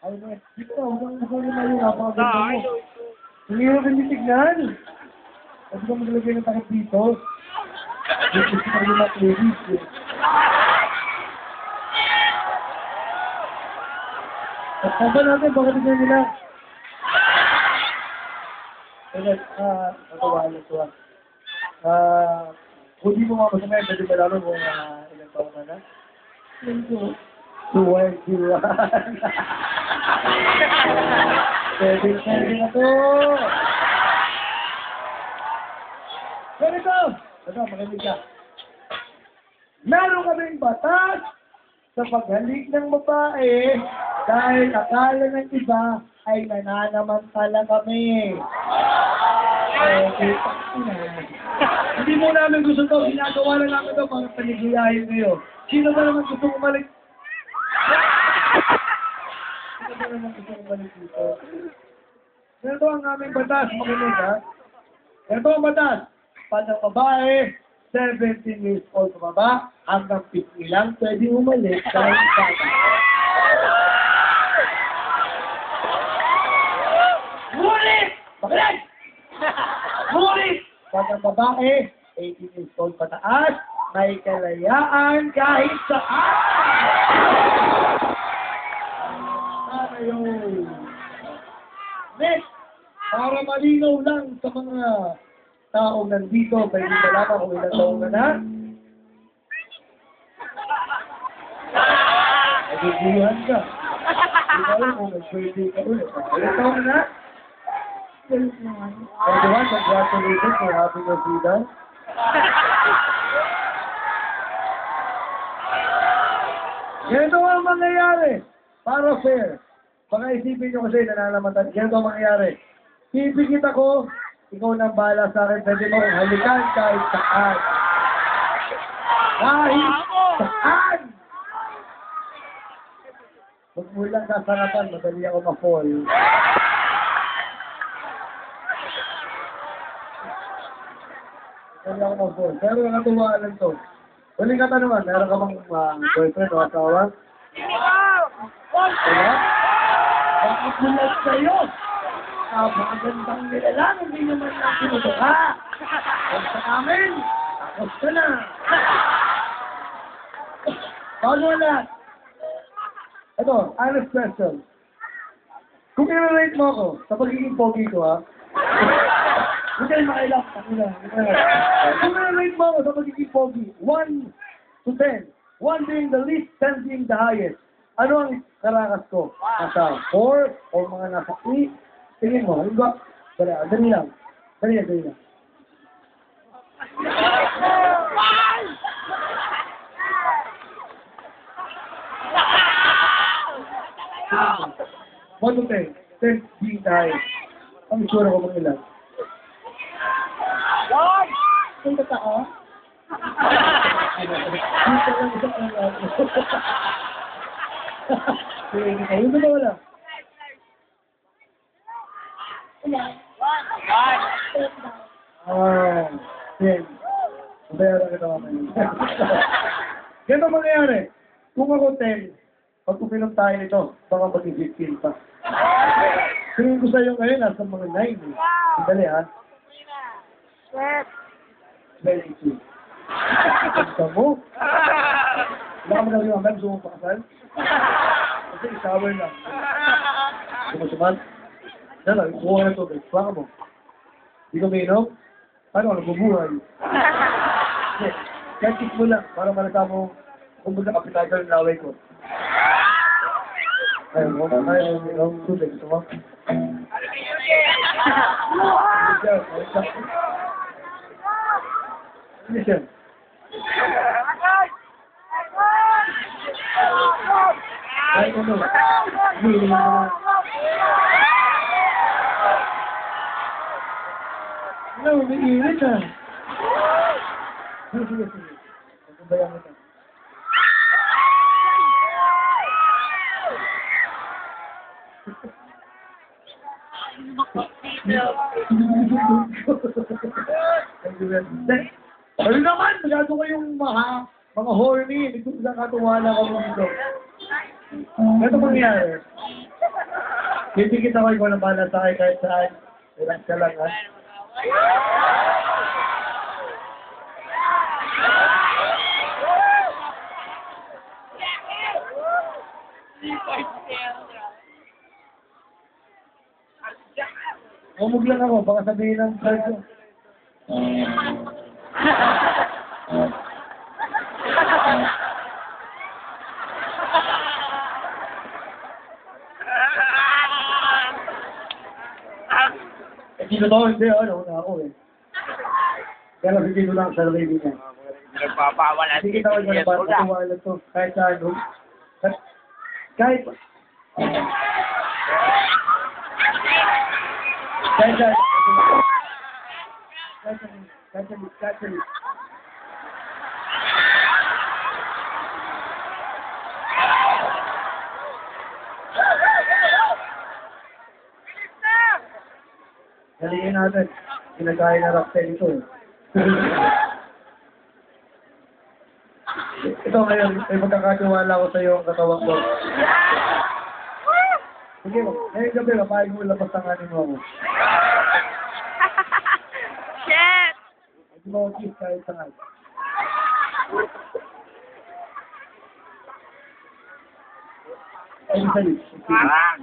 Ay, dito, huwag mo na yung napakaganda mo. Hindi mo pinitignan. Huwag mo maglagay ng takip dito. Dito sa mga matulog. At ba natin, baka tignan nila. Ulit, natuwa. Kung di mo nga masama, pwede ba lalo kung ilang taon ka na? Tuwag. Pwede na to. Ganito! Ito, makinig ka. Meron kaming batas sa paghalik ng babae dahil akala ng iba ay nananamantala kami. Hindi mo namin gusto to. Ginagawa na namin to para panigilahin kayo. Sino ba naman gusto umalik? Sino ba naman gusto umalik dito? Ito ang aming batas, makinig ha. Ito ang batas. Pag ang babae, 17 years old pa ba, hanggang 50 lang, pwede umalik dahil bata. Ngunit! Makinig! Ngunit! Pag ang babae, 18 years old pataas, may kalayaan kahit saan! Sana yun. Next, para malinaw lang sa mga taong nandito, pwede malaman kung ilang taong ka na. Naguguluhan ka. Hindi ka lang kung nag-birthday ka ulit. Ilang taong ka na? 21. Congratulations for having a freedom. Ganito ang mangyayari. Para fair. Baka isipin nyo kasi nananamatan. Ganito ang mangyayari. Pipikit ako, ikaw nang bahala sa akin. Pwede mo kong halikan kahit saan. Kahit saan! Huwag mo lang kasarapan, madali ako ma-fall. Madali ako ma-fall. Pero nakatuwaan lang to. Huling katanungan, meron ka bang boyfriend o asawa? Wala? Bakit bulag sa'yo? Magandang nilalang, hindi naman lang sinutuka. Huwag sa amin, tapos ka na. Paano lahat? Ito, honest question. Kung i-rate mo ako sa pagiging pogi ko, ha? Huwag kayo makailap. Kung i-rate mo ako sa pagiging pogi, 1 to 10. 1 being the least, 10 being the highest. Ano ang karakas ko? Nasa 4 o mga nasa 8? Tingin mo, ano ba? Dali lang. Dali lang. One to 10. 10 being the highest. Ang sure ko mga ilan. Yung totoo? Yung totoo lang. Ilan? 10. Mabayaran kita mamaya. Ganito mangyayari. Kung ako 10, pag uminom tayo nito, baka maging 15 pa. Tingin ko sa'yo ngayon, nasa mga 9. Sandali ha. 22. Gusto mo? Wala ka magaling mamaya, gusto mo pakasal? Kasi shower lang. Gusto mo suman? Yan lang, kuha ka na tubig. Baka mo. Hindi ko mainom? Paano ka nagbubuhay? Hindi. Kahit kick mo lang, para malata mo kung baga appetizer ng laway ko. Ayaw mo? Ayaw mo? Tubig. Gusto mo? Hindi siya. Ay, ano? Hindi naman. Ano, umiirit ah. Sige. Nagbabayang ito. Thank you very much. Ano naman, masyado kayong mga horny. Dito sa katuwala ka mo dito. Ano mangyari? Titikit ako ikaw na bala sa akin kahit saan. Relax ka lang, ha? Umog lang ako, baka sabihin ng sarso. Eh, sino to? Hindi, ano, una ako eh. Kaya lang, hindi ko lang sa sarili niya. Nagpapawala Hindi kita ko yung patuwala to. Kahit sa ano. Kahit sa... Kahit sa... Halingin natin. Pinagkaya na Roxel ito eh. Ito ngayon, may magkakatiwala ko sa iyo ang katawan ko. Sige, ngayong gabi, kapag mo labas ang animo ako. Shit! Hindi mo ako kiss kahit saan. Ay, isa yun. Parang.